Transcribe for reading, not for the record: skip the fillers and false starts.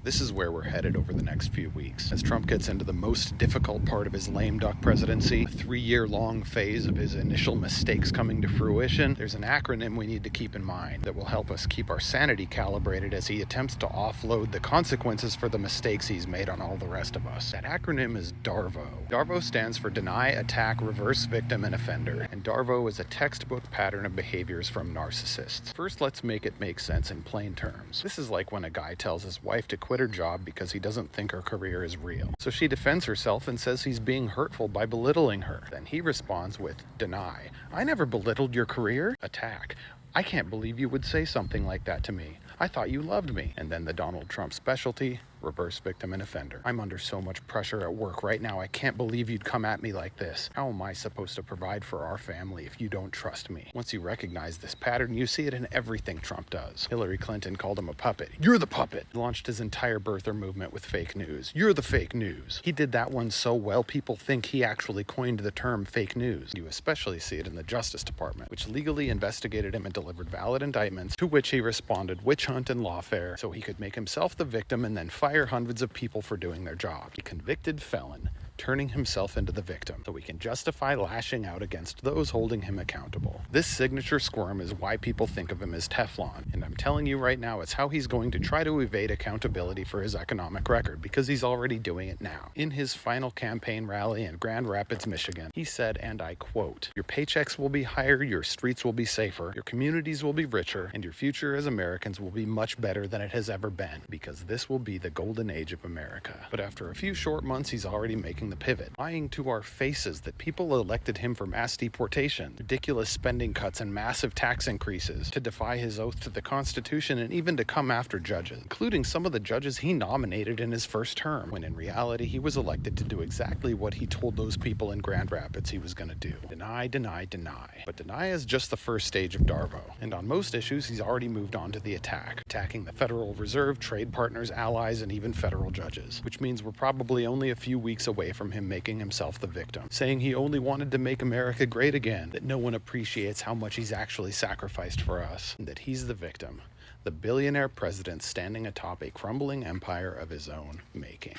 This is where we're headed over the next few weeks, as Trump gets into the most difficult part of his lame duck presidency, a 3-year-long phase of his initial mistakes coming to fruition. There's an acronym we need to keep in mind that will help us keep our sanity calibrated as he attempts to offload the consequences for the mistakes he's made on all the rest of us. That acronym is DARVO. DARVO stands for Deny, Attack, Reverse, Victim, and Offender, and DARVO is a textbook pattern of behaviors from narcissists. First, let's make it make sense in plain terms. This is like when a guy tells his wife to quit her job because he doesn't think her career is real. So she defends herself and says he's being hurtful by belittling her. Then he responds with deny. I never belittled your career. Attack. I can't believe you would say something like that to me. I thought you loved me. And then the Donald Trump specialty, reverse victim and offender. I'm under so much pressure at work right now. I can't believe you'd come at me like this. How am I supposed to provide for our family if you don't trust me? Once you recognize this pattern, you see it in everything Trump does. Hillary Clinton called him a puppet. You're the puppet. He launched his entire birther movement with fake news. You're the fake news. He did that one so well, people think he actually coined the term fake news. You especially see it in the Justice Department, which legally investigated him and delivered valid indictments, to which he responded witch hunt and lawfare, so he could make himself the victim and then fire hundreds of people for doing their job. A convicted felon turning himself into the victim so he can justify lashing out against those holding him accountable. This signature squirm is why people think of him as Teflon, and I'm telling you right now, it's how he's going to try to evade accountability for his economic record, because he's already doing it now. In his final campaign rally in Grand Rapids, Michigan, he said, and I quote, "Your paychecks will be higher, your streets will be safer, your communities will be richer, and your future as Americans will be much better than it has ever been, because this will be the golden age of America." But after a few short months, he's already making the pivot, lying to our faces that people elected him for mass deportation, ridiculous spending cuts, and massive tax increases, to defy his oath to the Constitution, and even to come after judges, including some of the judges he nominated in his first term, when in reality he was elected to do exactly what he told those people in Grand Rapids he was going to do. Deny, deny, deny. But deny is just the first stage of DARVO, and on most issues he's already moved on to the attack, attacking the Federal Reserve, trade partners, allies, and even federal judges, which means we're probably only a few weeks away from him making himself the victim, saying he only wanted to make America great again, that no one appreciates how much he's actually sacrificed for us, and that he's the victim, the billionaire president standing atop a crumbling empire of his own making.